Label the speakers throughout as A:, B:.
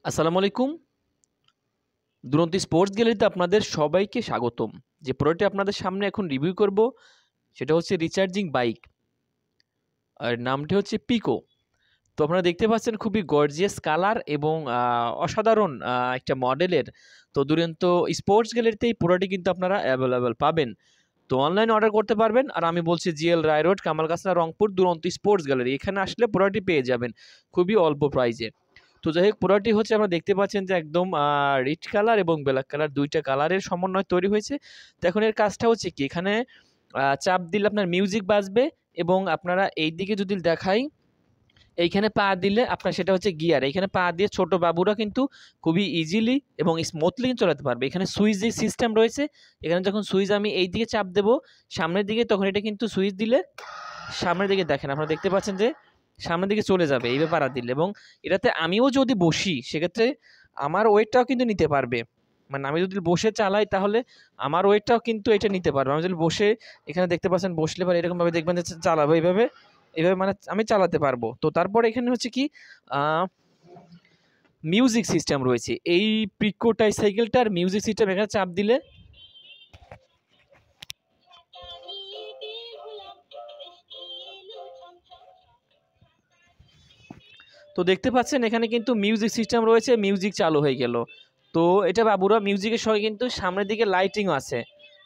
A: আসসালামু আলাইকুম। দুরন্ত স্পোর্টস গ্যালারিতে আপনাদের সবাইকে স্বাগতম। যে প্রোডাক্টটি আপনাদের সামনে এখন রিভিউ করব সেটা হচ্ছে রিচার্জিং বাইক। আর নামটি হচ্ছে পিকো। তো আপনারা দেখতে পাচ্ছেন খুবই গর্জিয়াস কালার এবং অসাধারণ একটা মডেলের। তো দুরন্ত স্পোর্টস গ্যালারিতে এই প্রোডাক্টটি কিন্তু আপনারা অ্যাভেলেবল পাবেন। তো অনলাইনে অর্ডার করতে পারবেন। আর আমি বলছি জিএল রায় রোড, কামালগাছনা, রংপুর, দুরন্ত স্পোর্টস গ্যালারি। এখানে আসলে প্রোডাক্টটি পেয়ে যাবেন খুবই অল্প প্রাইজে। তো যাই হোক, প্রোডাক্টটি হচ্ছে আপনারা দেখতে পাচ্ছেন যে একদম রিচ কালার এবং ব্ল্যাক কালার দুইটা কালারের সমন্বয় তৈরি হয়েছে। তো এখন এর কাজটা হচ্ছে কি, এখানে চাপ দিলে আপনার মিউজিক বাজবে এবং আপনারা এই দিকে যদি দেখাই, এইখানে পা দিলে আপনার সেটা হচ্ছে গিয়ার। এইখানে পা দিয়ে ছোট বাবুরা কিন্তু খুবই ইজিলি এবং স্মুথলি চালাতে পারবে। এখানে সুইচ যে সিস্টেম রয়েছে, এখানে যখন সুইচ আমি এই দিকে চাপ দেব সামনের দিকে, তখন এটা কিন্তু সুইচ দিলে সামনের দিকে দেখেন আপনারা দেখতে পাচ্ছেন যে সামনের দিকে চলে যাবে এই ব্যাপার দিলে। এবং এটাতে আমিও যদি বসি সেক্ষেত্রে আমার ওয়েটটাও কিন্তু নিতে পারবে। মানে আমি যদি বসে চালাই তাহলে আমার ওয়েটটাও কিন্তু এটা নিতে পারবে। আমি যদি বসে এখানে দেখতে পাচ্ছেন বসলে পারে এরকমভাবে দেখবেন যে চালাবো এইভাবে, এইভাবে মানে আমি চালাতে পারবো। তো তারপর এখানে হচ্ছে কি মিউজিক সিস্টেম রয়েছে এই পিকো সাইকেলটার মিউজিক সিস্টেম। এখানে চাপ দিলে তো দেখতে পাচ্ছেন এখানে কিন্তু মিউজিক সিস্টেম রয়েছে, মিউজিক চালু হয়ে গেল। তো এটা বাবুরা মিউজিকের সঙ্গে কিন্তু সামনের দিকে লাইটিংও আছে,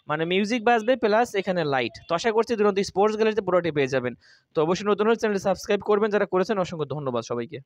A: মানে মিউজিক বাজবে প্লাস এখানে লাইট। তো আশা করছি দুরন্ত স্পোর্টস গ্যালারিতে পুরোটি পেয়ে যাবেন। তো অবশ্যই নতুন হলে চ্যানেলটি সাবস্ক্রাইব করবেন, যারা করেছেন অসংখ্য ধন্যবাদ সবাইকে।